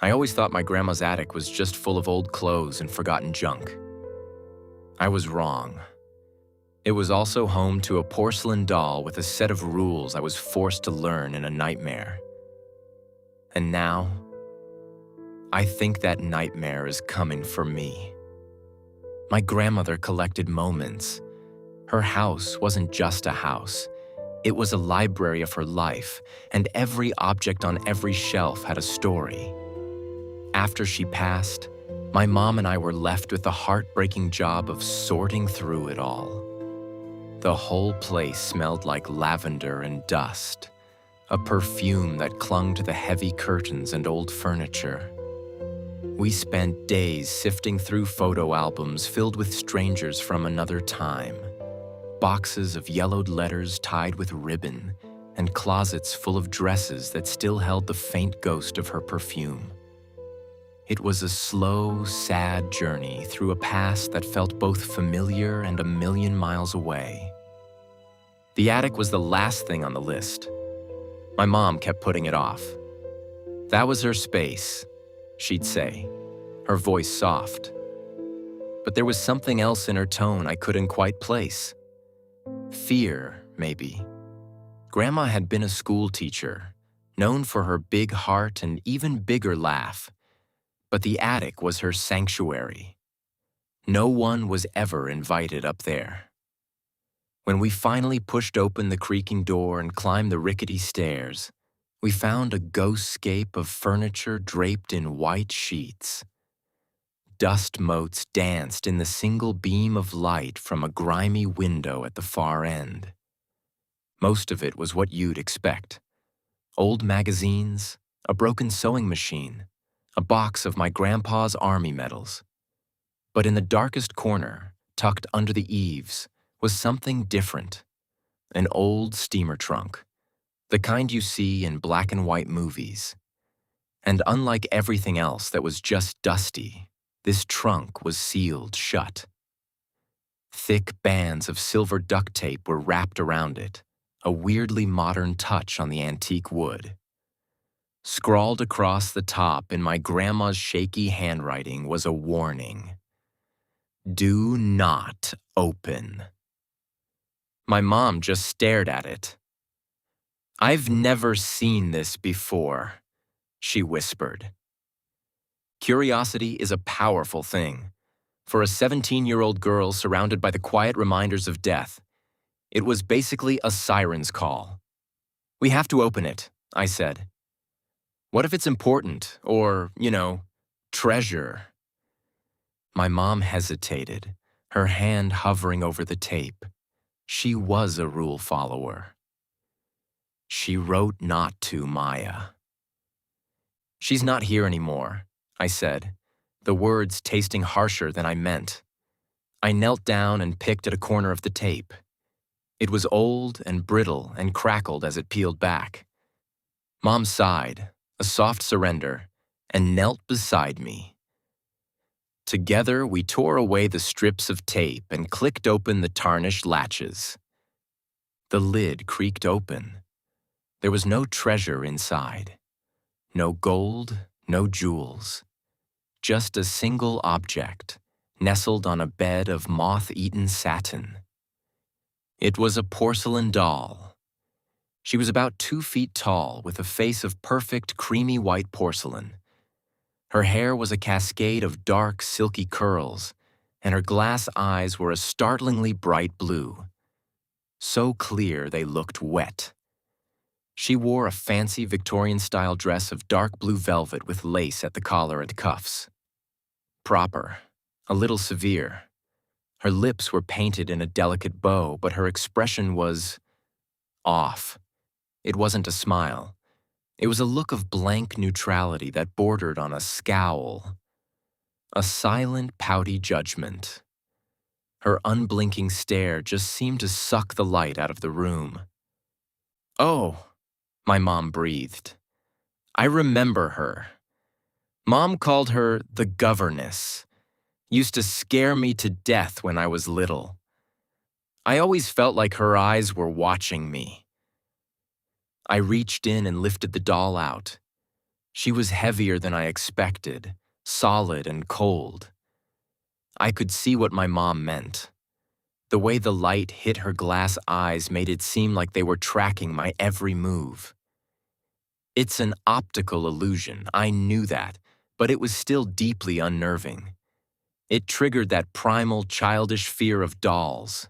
I always thought my grandma's attic was just full of old clothes and forgotten junk. I was wrong. It was also home to a porcelain doll with a set of rules I was forced to learn in a nightmare. And now, I think that nightmare is coming for me. My grandmother collected moments. Her house wasn't just a house. It was a library of her life, and every object on every shelf had a story. After she passed, my mom and I were left with the heartbreaking job of sorting through it all. The whole place smelled like lavender and dust, a perfume that clung to the heavy curtains and old furniture. We spent days sifting through photo albums filled with strangers from another time, boxes of yellowed letters tied with ribbon, and closets full of dresses that still held the faint ghost of her perfume. It was a slow, sad journey through a past that felt both familiar and a million miles away. The attic was the last thing on the list. My mom kept putting it off. That was her space, she'd say, her voice soft. But there was something else in her tone I couldn't quite place. Fear, maybe. Grandma had been a school teacher, known for her big heart and even bigger laugh. But the attic was her sanctuary. No one was ever invited up there. When we finally pushed open the creaking door and climbed the rickety stairs, we found a ghostscape of furniture draped in white sheets. Dust motes danced in the single beam of light from a grimy window at the far end. Most of it was what you'd expect. Old magazines, a broken sewing machine, a box of my grandpa's army medals. But in the darkest corner, tucked under the eaves, was something different. An old steamer trunk, the kind you see in black and white movies. And unlike everything else that was just dusty, this trunk was sealed shut. Thick bands of silver duct tape were wrapped around it, a weirdly modern touch on the antique wood. Scrawled across the top in my grandma's shaky handwriting was a warning. Do not open. My mom just stared at it. I've never seen this before, she whispered. Curiosity is a powerful thing. For a 17-year-old girl surrounded by the quiet reminders of death, it was basically a siren's call. We have to open it, I said. What if it's important or, treasure? My mom hesitated, her hand hovering over the tape. She was a rule follower. She wrote not to Maya. She's not here anymore, I said, the words tasting harsher than I meant. I knelt down and picked at a corner of the tape. It was old and brittle and crackled as it peeled back. Mom sighed, a soft surrender, and knelt beside me. Together, we tore away the strips of tape and clicked open the tarnished latches. The lid creaked open. There was no treasure inside. No gold, no jewels. Just a single object, nestled on a bed of moth-eaten satin. It was a porcelain doll. She was about 2 feet tall with a face of perfect creamy white porcelain. Her hair was a cascade of dark, silky curls, and her glass eyes were a startlingly bright blue. So clear they looked wet. She wore a fancy Victorian-style dress of dark blue velvet with lace at the collar and cuffs. Proper, a little severe. Her lips were painted in a delicate bow, but her expression was off. It wasn't a smile. It was a look of blank neutrality that bordered on a scowl. A silent, pouty judgment. Her unblinking stare just seemed to suck the light out of the room. Oh, my mom breathed. I remember her. Mom called her the governess. Used to scare me to death when I was little. I always felt like her eyes were watching me. I reached in and lifted the doll out. She was heavier than I expected, solid and cold. I could see what my mom meant. The way the light hit her glass eyes made it seem like they were tracking my every move. It's an optical illusion, I knew that, but it was still deeply unnerving. It triggered that primal childish fear of dolls,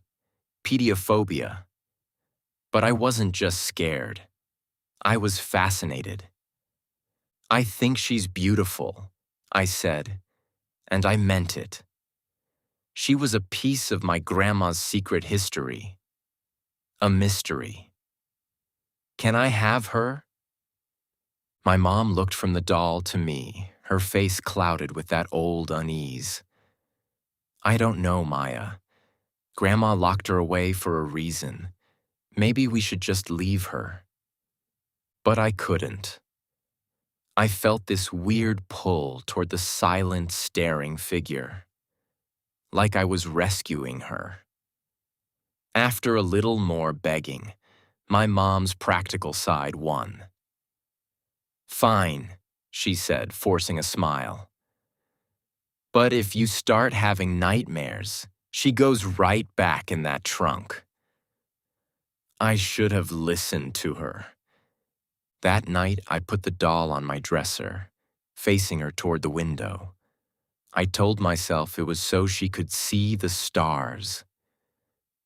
pediophobia. But I wasn't just scared. I was fascinated. "I think she's beautiful," I said, and I meant it. She was a piece of my grandma's secret history. A mystery. "Can I have her?" My mom looked from the doll to me, her face clouded with that old unease. "I don't know, Maya. Grandma locked her away for a reason. Maybe we should just leave her." But I couldn't. I felt this weird pull toward the silent, staring figure, like I was rescuing her. After a little more begging, my mom's practical side won. "Fine," she said, forcing a smile. "But if you start having nightmares, she goes right back in that trunk." I should have listened to her. That night, I put the doll on my dresser, facing her toward the window. I told myself it was so she could see the stars.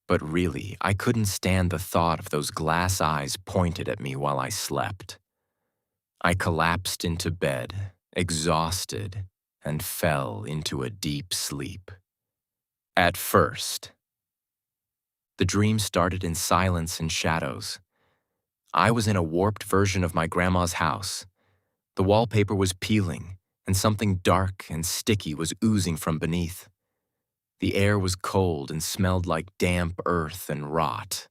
But really, I couldn't stand the thought of those glass eyes pointed at me while I slept. I collapsed into bed, exhausted, and fell into a deep sleep. At first, the dream started in silence and shadows. I was in a warped version of my grandma's house. The wallpaper was peeling, and something dark and sticky was oozing from beneath. The air was cold and smelled like damp earth and rot.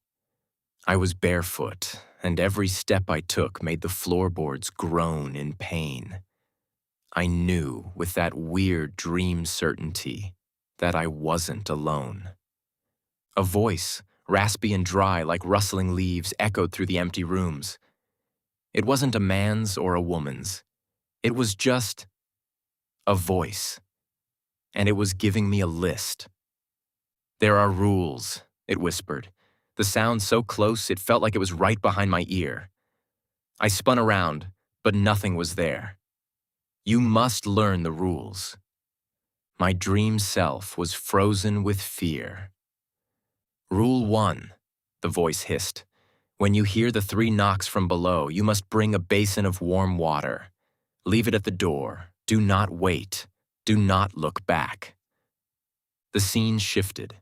I was barefoot, and every step I took made the floorboards groan in pain. I knew, with that weird dream certainty, that I wasn't alone. A voice, raspy and dry like rustling leaves, echoed through the empty rooms. It wasn't a man's or a woman's. It was just a voice, and it was giving me a list. "There are rules," it whispered, the sound so close it felt like it was right behind my ear. I spun around, but nothing was there. "You must learn the rules." My dream self was frozen with fear. "Rule 1, the voice hissed. "When you hear the 3 knocks from below, you must bring a basin of warm water. Leave it at the door. Do not wait. Do not look back." The scene shifted.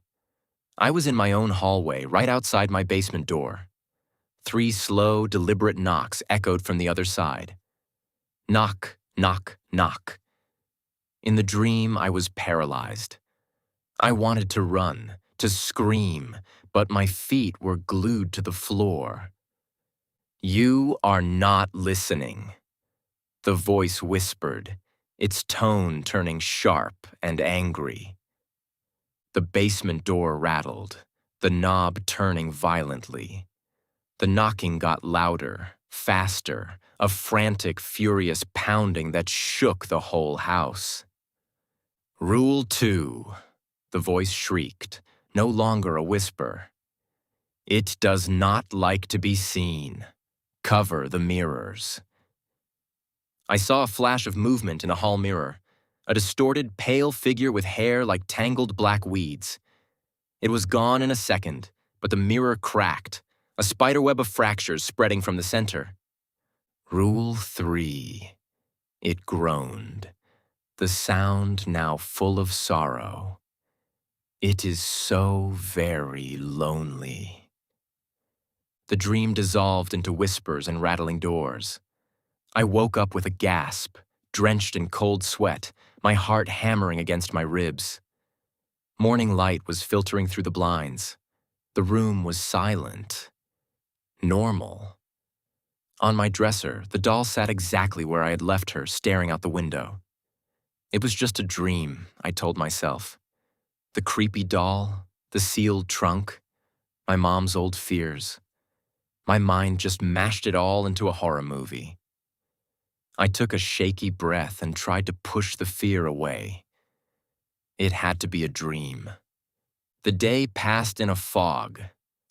I was in my own hallway, right outside my basement door. 3 slow, deliberate knocks echoed from the other side. Knock, knock, knock. In the dream, I was paralyzed. I wanted to run, to scream, but my feet were glued to the floor. "You are not listening," the voice whispered, its tone turning sharp and angry. The basement door rattled, the knob turning violently. The knocking got louder, faster, a frantic, furious pounding that shook the whole house. "Rule 2, the voice shrieked, no longer a whisper. "It does not like to be seen. Cover the mirrors." I saw a flash of movement in a hall mirror, a distorted, pale figure with hair like tangled black weeds. It was gone in a second, but the mirror cracked, a spiderweb of fractures spreading from the center. "Rule 3, it groaned, the sound now full of sorrow. "It is so very lonely." The dream dissolved into whispers and rattling doors. I woke up with a gasp, drenched in cold sweat, my heart hammering against my ribs. Morning light was filtering through the blinds. The room was silent. Normal. On my dresser, the doll sat exactly where I had left her, staring out the window. It was just a dream, I told myself. The creepy doll, the sealed trunk, my mom's old fears. My mind just mashed it all into a horror movie. I took a shaky breath and tried to push the fear away. It had to be a dream. The day passed in a fog.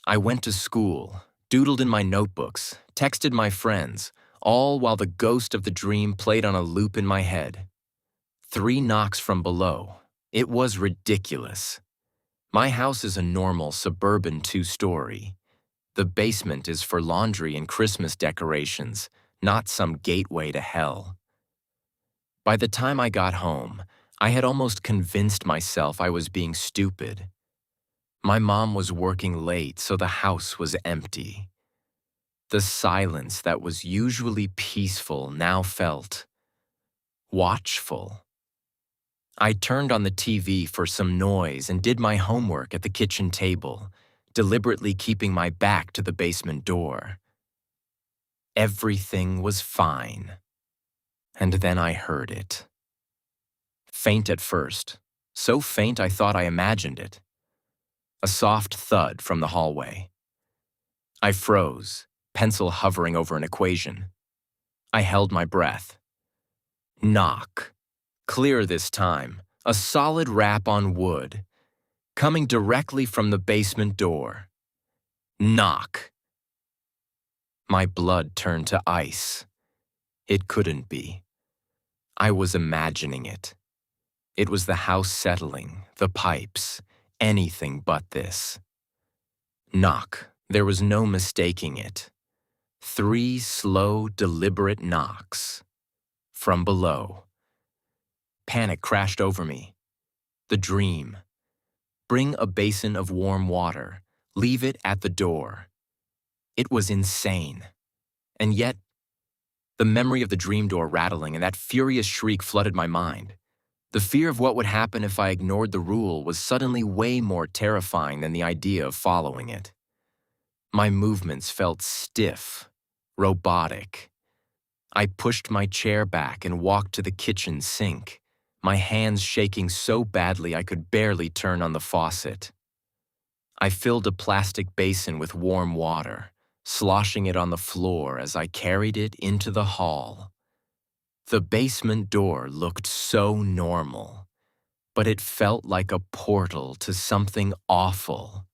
I went to school, doodled in my notebooks, texted my friends, all while the ghost of the dream played on a loop in my head. 3 knocks from below. It was ridiculous. My house is a normal suburban 2-story. The basement is for laundry and Christmas decorations, not some gateway to hell. By the time I got home, I had almost convinced myself I was being stupid. My mom was working late, so the house was empty. The silence that was usually peaceful now felt watchful. I turned on the TV for some noise and did my homework at the kitchen table, deliberately keeping my back to the basement door. Everything was fine. And then I heard it. Faint at first, so faint I thought I imagined it. A soft thud from the hallway. I froze, pencil hovering over an equation. I held my breath. Knock. Clear this time, a solid rap on wood, coming directly from the basement door. Knock. My blood turned to ice. It couldn't be. I was imagining it. It was the house settling, the pipes, anything but this. Knock. There was no mistaking it. 3 slow, deliberate knocks. From below. Panic crashed over me. The dream. Bring a basin of warm water. Leave it at the door. It was insane. And yet, the memory of the dream door rattling and that furious shriek flooded my mind. The fear of what would happen if I ignored the rule was suddenly way more terrifying than the idea of following it. My movements felt stiff, robotic. I pushed my chair back and walked to the kitchen sink, my hands shaking so badly I could barely turn on the faucet. I filled a plastic basin with warm water, sloshing it on the floor as I carried it into the hall. The basement door looked so normal, but it felt like a portal to something awful.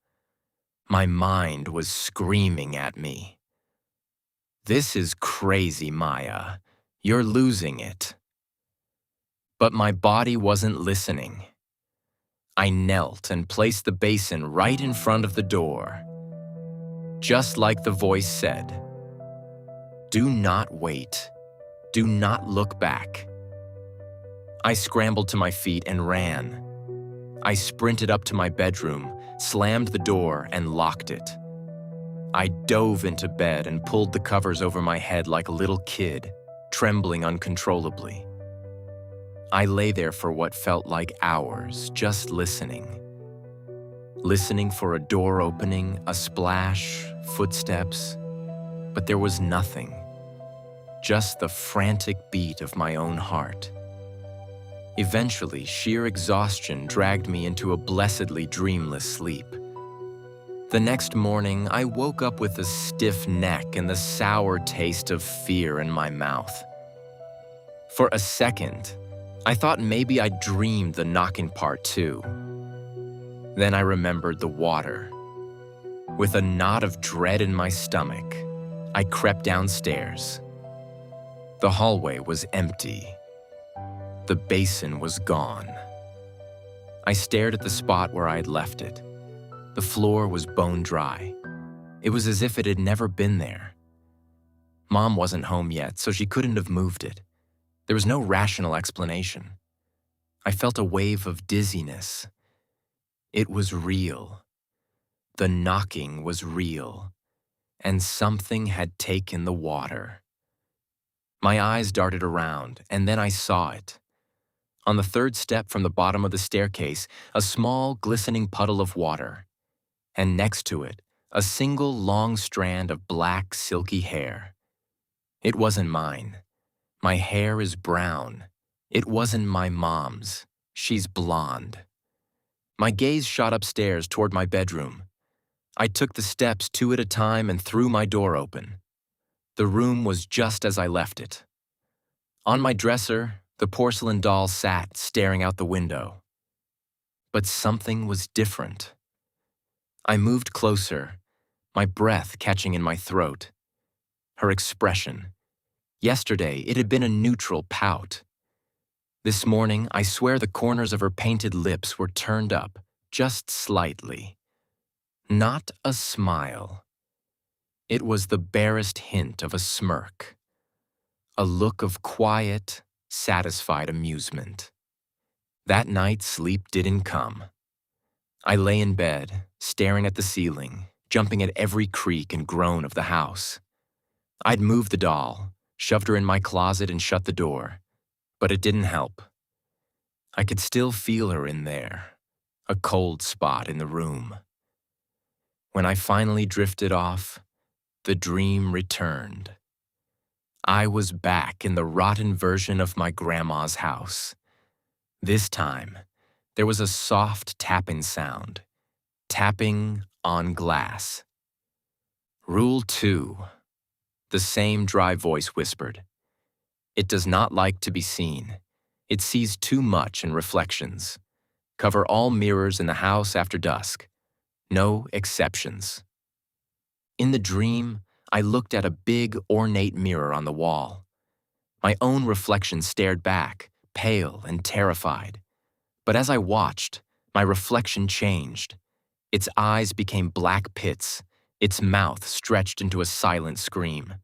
My mind was screaming at me. This is crazy, Maya. You're losing it. But my body wasn't listening. I knelt and placed the basin right in front of the door. Just like the voice said, do not wait. Do not look back. I scrambled to my feet and ran. I sprinted up to my bedroom, slammed the door, and locked it. I dove into bed and pulled the covers over my head like a little kid, trembling uncontrollably. I lay there for what felt like hours, just listening. Listening for a door opening, a splash, footsteps, but there was nothing. Just the frantic beat of my own heart. Eventually, sheer exhaustion dragged me into a blessedly dreamless sleep. The next morning, I woke up with a stiff neck and the sour taste of fear in my mouth. For a second, I thought maybe I dreamed the knocking part too. Then I remembered the water. With a knot of dread in my stomach, I crept downstairs. The hallway was empty. The basin was gone. I stared at the spot where I had left it. The floor was bone dry. It was as if it had never been there. Mom wasn't home yet, so she couldn't have moved it. There was no rational explanation. I felt a wave of dizziness. It was real. The knocking was real, and something had taken the water. My eyes darted around, and then I saw it. On the 3rd step from the bottom of the staircase, a small, glistening puddle of water. And next to it, a single long strand of black, silky hair. It wasn't mine. My hair is brown. It wasn't my mom's. She's blonde. My gaze shot upstairs toward my bedroom. I took the steps 2 at a time and threw my door open. The room was just as I left it. On my dresser, the porcelain doll sat staring out the window. But something was different. I moved closer, my breath catching in my throat. Her expression. Yesterday, it had been a neutral pout. This morning, I swear the corners of her painted lips were turned up, just slightly. Not a smile. It was the barest hint of a smirk. A look of quiet, satisfied amusement. That night, sleep didn't come. I lay in bed, staring at the ceiling, jumping at every creak and groan of the house. I'd moved the doll, shoved her in my closet and shut the door, but it didn't help. I could still feel her in there, a cold spot in the room. When I finally drifted off, the dream returned. I was back in the rotten version of my grandma's house. This time, there was a soft tapping sound, tapping on glass. Rule 2, the same dry voice whispered. It does not like to be seen. It sees too much in reflections. Cover all mirrors in the house after dusk. No exceptions. In the dream, I looked at a big, ornate mirror on the wall. My own reflection stared back, pale and terrified. But as I watched, my reflection changed. Its eyes became black pits, its mouth stretched into a silent scream.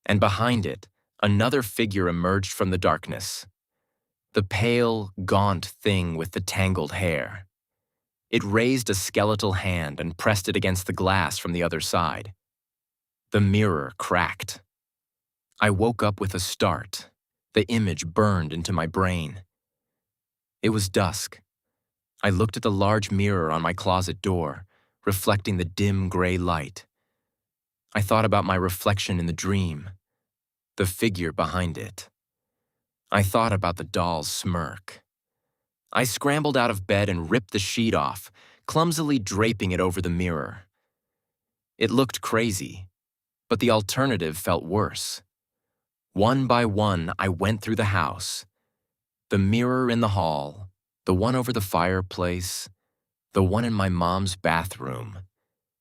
And behind it, another figure emerged from the darkness. The pale, gaunt thing with the tangled hair. It raised a skeletal hand and pressed it against the glass from the other side. The mirror cracked. I woke up with a start. The image burned into my brain. It was dusk. I looked at the large mirror on my closet door, reflecting the dim gray light. I thought about my reflection in the dream, the figure behind it. I thought about the doll's smirk. I scrambled out of bed and ripped the sheet off, clumsily draping it over the mirror. It looked crazy, but the alternative felt worse. One by one, I went through the house. The mirror in the hall, the one over the fireplace, the one in my mom's bathroom,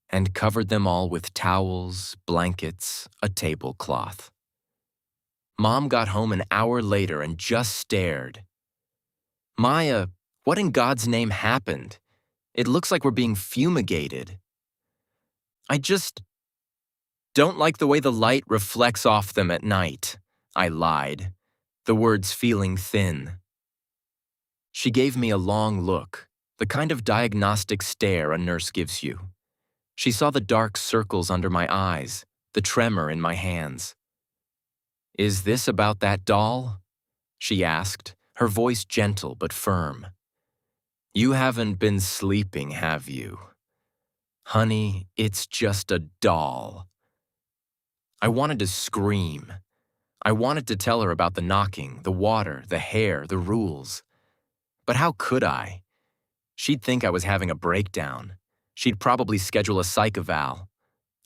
and covered them all with towels, blankets, a tablecloth. Mom got home an hour later and just stared. "Maya, what in God's name happened? It looks like we're being fumigated." "I just don't like the way the light reflects off them at night," I lied, the words feeling thin. She gave me a long look, the kind of diagnostic stare a nurse gives you. She saw the dark circles under my eyes, the tremor in my hands. "Is this about that doll?" she asked, her voice gentle but firm. "You haven't been sleeping, have you? Honey, it's just a doll." I wanted to scream. I wanted to tell her about the knocking, the water, the hair, the rules. But how could I? She'd think I was having a breakdown. She'd probably schedule a psych eval.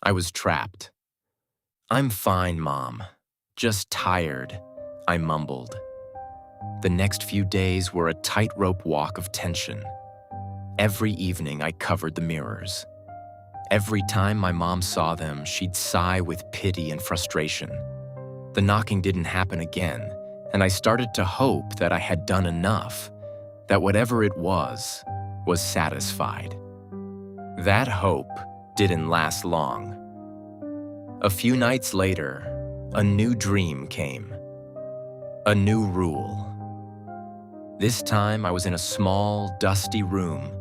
I was trapped. "I'm fine, Mom. Just tired," I mumbled. The next few days were a tightrope walk of tension. Every evening I covered the mirrors. Every time my mom saw them, she'd sigh with pity and frustration. The knocking didn't happen again, and I started to hope that I had done enough, that whatever it was satisfied. That hope didn't last long. A few nights later, a new dream came. A new rule. This time I was in a small, dusty room,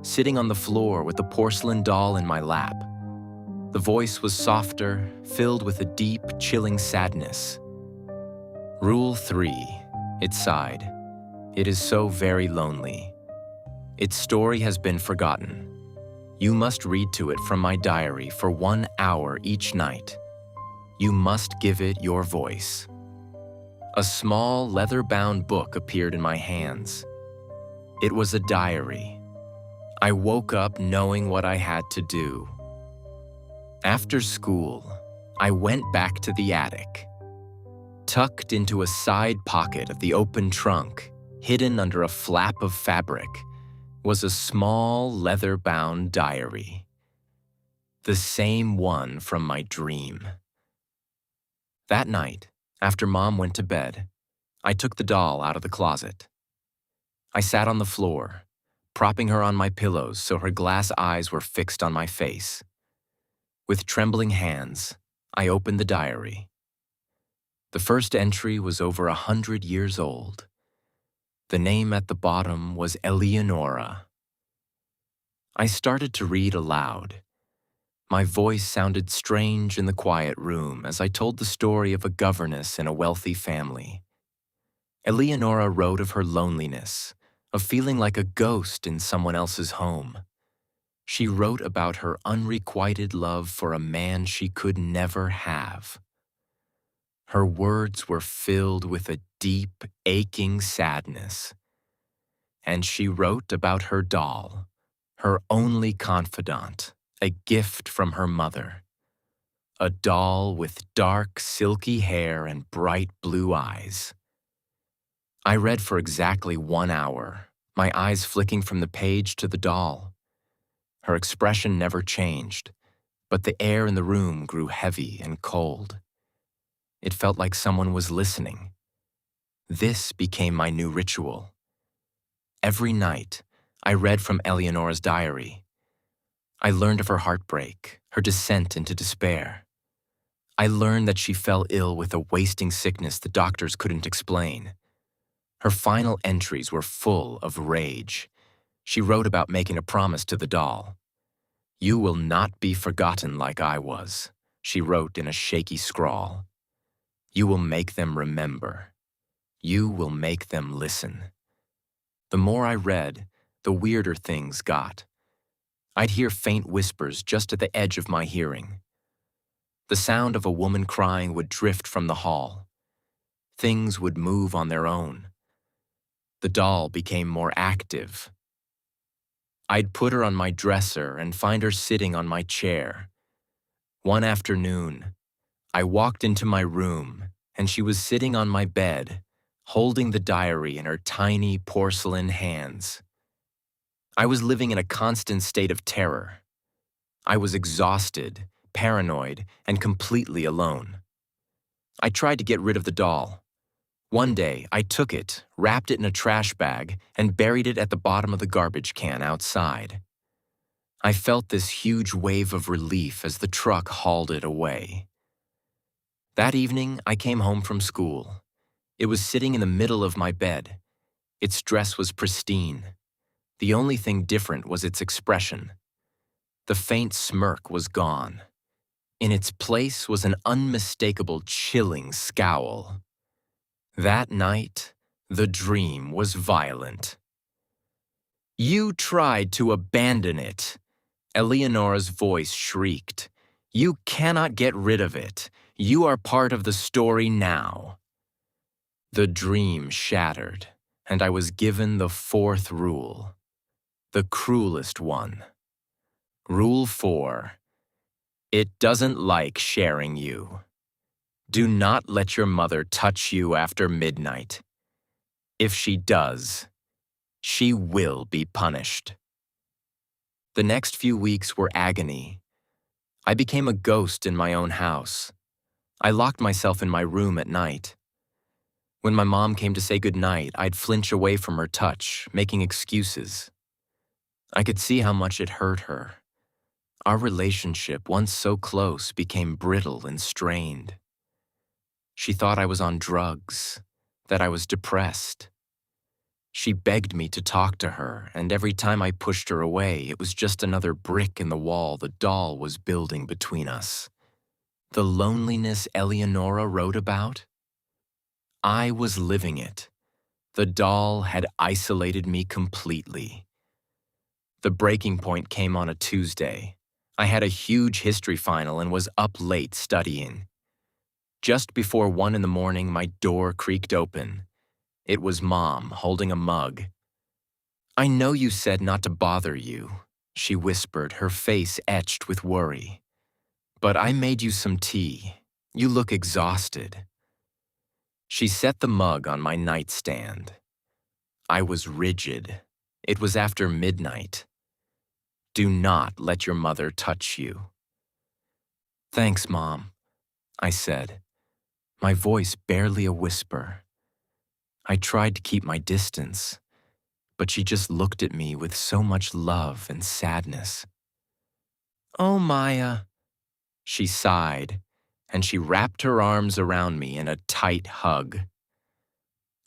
sitting on the floor with the porcelain doll in my lap. The voice was softer, filled with a deep, chilling sadness. "Rule 3, it sighed. It is so very lonely. Its story has been forgotten. You must read to it from my diary for 1 hour each night. You must give it your voice." A small, leather-bound book appeared in my hands. It was a diary. I woke up knowing what I had to do. After school, I went back to the attic. Tucked into a side pocket of the open trunk, hidden under a flap of fabric, was a small leather-bound diary. The same one from my dream. That night, after Mom went to bed, I took the doll out of the closet. I sat on the floor, propping her on my pillows so her glass eyes were fixed on my face. With trembling hands, I opened the diary. The first entry was over 100 years old. The name at the bottom was Eleonora. I started to read aloud. My voice sounded strange in the quiet room as I told the story of a governess in a wealthy family. Eleonora wrote of her loneliness, of feeling like a ghost in someone else's home. She wrote about her unrequited love for a man she could never have. Her words were filled with a deep, aching sadness. And she wrote about her doll, her only confidant, a gift from her mother. A doll with dark, silky hair and bright blue eyes. I read for exactly 1 hour, my eyes flicking from the page to the doll. Her expression never changed, but the air in the room grew heavy and cold. It felt like someone was listening. This became my new ritual. Every night, I read from Eleonora's diary. I learned of her heartbreak, her descent into despair. I learned that she fell ill with a wasting sickness the doctors couldn't explain. Her final entries were full of rage. She wrote about making a promise to the doll. "You will not be forgotten like I was," she wrote in a shaky scrawl. "You will make them remember. You will make them listen." The more I read, the weirder things got. I'd hear faint whispers just at the edge of my hearing. The sound of a woman crying would drift from the hall. Things would move on their own. The doll became more active. I'd put her on my dresser and find her sitting on my chair. One afternoon, I walked into my room and she was sitting on my bed, holding the diary in her tiny porcelain hands. I was living in a constant state of terror. I was exhausted, paranoid, and completely alone. I tried to get rid of the doll. One day, I took it, wrapped it in a trash bag, and buried it at the bottom of the garbage can outside. I felt this huge wave of relief as the truck hauled it away. That evening, I came home from school. It was sitting in the middle of my bed. Its dress was pristine. The only thing different was its expression. The faint smirk was gone. In its place was an unmistakable, chilling scowl. That night, the dream was violent. "You tried to abandon it," Eleonora's voice shrieked. "You cannot get rid of it. You are part of the story now." The dream shattered, and I was given the fourth rule, the cruelest one. Rule 4. It doesn't like sharing you. Do not let your mother touch you after midnight. If she does, she will be punished. The next few weeks were agony. I became a ghost in my own house. I locked myself in my room at night. When my mom came to say goodnight, I'd flinch away from her touch, making excuses. I could see how much it hurt her. Our relationship, once so close, became brittle and strained. She thought I was on drugs, that I was depressed. She begged me to talk to her, and every time I pushed her away, it was just another brick in the wall the doll was building between us. The loneliness Eleonora wrote about? I was living it. The doll had isolated me completely. The breaking point came on a Tuesday. I had a huge history final and was up late studying. Just before 1 in the morning, my door creaked open. It was Mom, holding a mug. "I know you said not to bother you," she whispered, her face etched with worry. "But I made you some tea. You look exhausted." She set the mug on my nightstand. I was rigid. It was after midnight. Do not let your mother touch you. Thanks, Mom, I said, my voice barely a whisper. I tried to keep my distance, but she just looked at me with so much love and sadness. Oh, Maya, she sighed, and she wrapped her arms around me in a tight hug.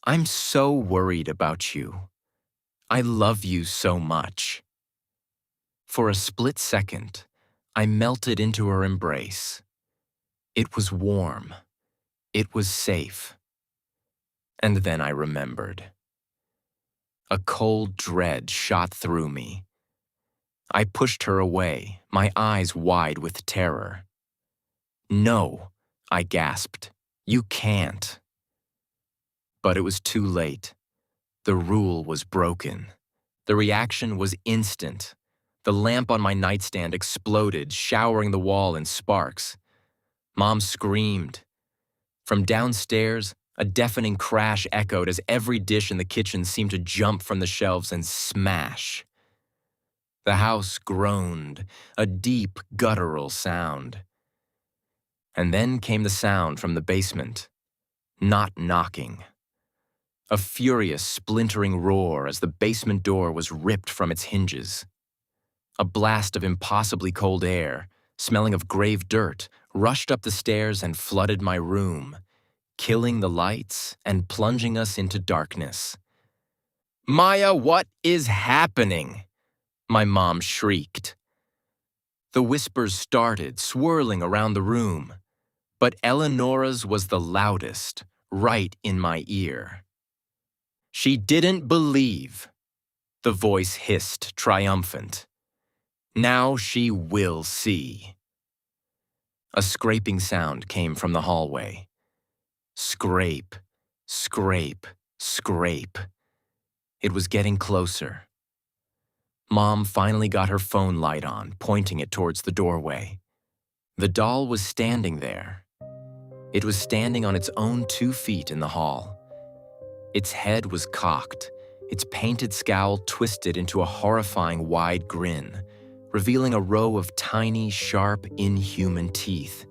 I'm so worried about you. I love you so much. For a split second, I melted into her embrace. It was warm. It was safe. And then I remembered. A cold dread shot through me. I pushed her away, my eyes wide with terror. No, I gasped. You can't. But it was too late. The rule was broken. The reaction was instant. The lamp on my nightstand exploded, showering the wall in sparks. Mom screamed. From downstairs, a deafening crash echoed as every dish in the kitchen seemed to jump from the shelves and smash. The house groaned, a deep, guttural sound. And then came the sound from the basement. Not knocking. A furious, splintering roar as the basement door was ripped from its hinges. A blast of impossibly cold air, smelling of grave dirt, rushed up the stairs and flooded my room, killing the lights and plunging us into darkness. Maya, what is happening? My mom shrieked. The whispers started, swirling around the room, but Eleonora's was the loudest, right in my ear. She didn't believe. The voice hissed, triumphant. Now she will see. A scraping sound came from the hallway. Scrape, scrape, scrape. It was getting closer. Mom finally got her phone light on, pointing it towards the doorway. The doll was standing there. It was standing on its own 2 feet in the hall. Its head was cocked, its painted scowl twisted into a horrifying wide grin, revealing a row of tiny, sharp, inhuman teeth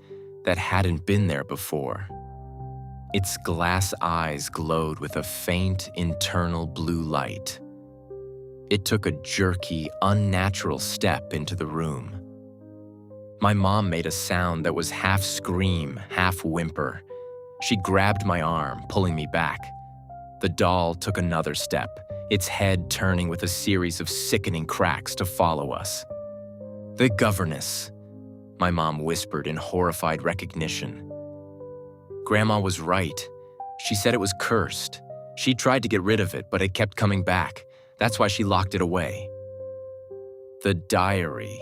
that hadn't been there before. Its glass eyes glowed with a faint, internal blue light. It took a jerky, unnatural step into the room. My mom made a sound that was half scream, half whimper. She grabbed my arm, pulling me back. The doll took another step, its head turning with a series of sickening cracks to follow us. The governess, my mom whispered in horrified recognition. Grandma was right. She said it was cursed. She tried to get rid of it, but it kept coming back. That's why she locked it away. The diary.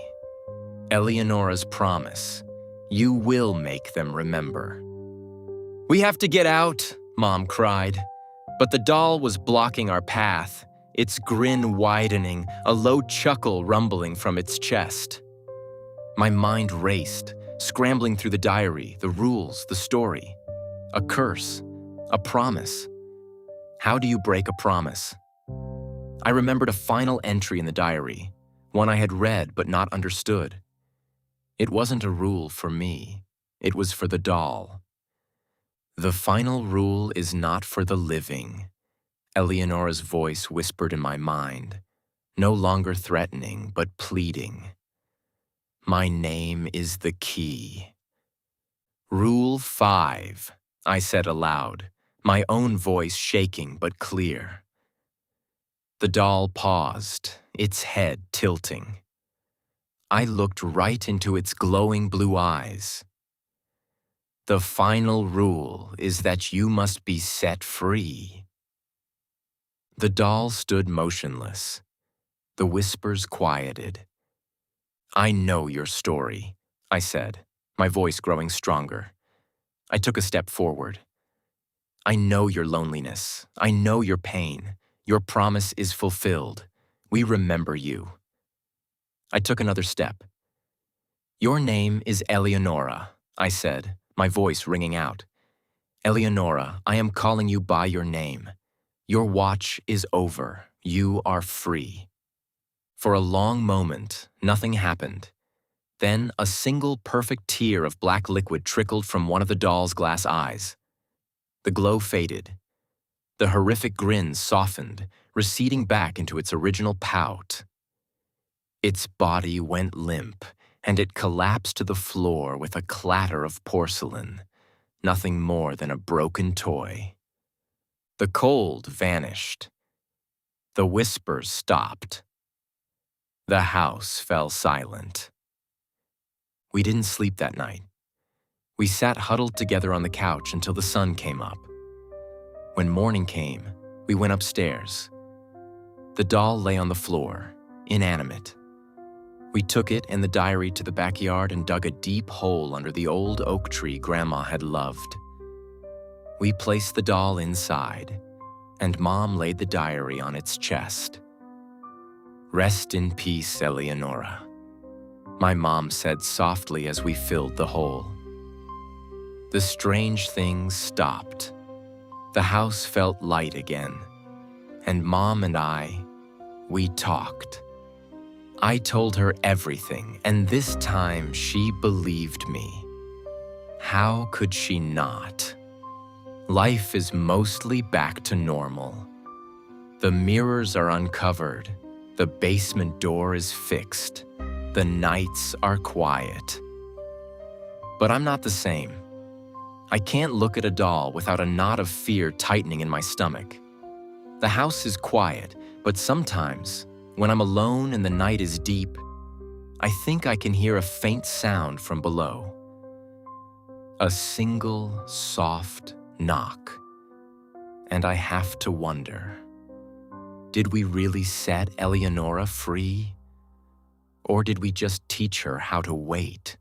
Eleonora's promise. You will make them remember. We have to get out, Mom cried. But the doll was blocking our path, its grin widening, a low chuckle rumbling from its chest. My mind raced, scrambling through the diary, the rules, the story. A curse, a promise. How do you break a promise? I remembered a final entry in the diary, one I had read but not understood. It wasn't a rule for me. It was for the doll. The final rule is not for the living, Eleonora's voice whispered in my mind, no longer threatening but pleading. My name is the key. Rule 5, I said aloud, my own voice shaking but clear. The doll paused, its head tilting. I looked right into its glowing blue eyes. The final rule is that you must be set free. The doll stood motionless. The whispers quieted. I know your story, I said, my voice growing stronger. I took a step forward. I know your loneliness. I know your pain. Your promise is fulfilled. We remember you. I took another step. Your name is Eleonora, I said, my voice ringing out. Eleonora, I am calling you by your name. Your watch is over. You are free. For a long moment, nothing happened. Then a single perfect tear of black liquid trickled from one of the doll's glass eyes. The glow faded. The horrific grin softened, receding back into its original pout. Its body went limp, and it collapsed to the floor with a clatter of porcelain, nothing more than a broken toy. The cold vanished. The whispers stopped. The house fell silent. We didn't sleep that night. We sat huddled together on the couch until the sun came up. When morning came, we went upstairs. The doll lay on the floor, inanimate. We took it and the diary to the backyard and dug a deep hole under the old oak tree Grandma had loved. We placed the doll inside, and Mom laid the diary on its chest. "Rest in peace, Eleonora," my mom said softly as we filled the hole. The strange things stopped. The house felt light again, and Mom and we talked. I told her everything, and this time she believed me. How could she not? Life is mostly back to normal. The mirrors are uncovered. The basement door is fixed. The nights are quiet. But I'm not the same. I can't look at a doll without a knot of fear tightening in my stomach. The house is quiet, but sometimes, when I'm alone and the night is deep, I think I can hear a faint sound from below. A single, soft knock. And I have to wonder, did we really set Eleonora free? Or did we just teach her how to wait?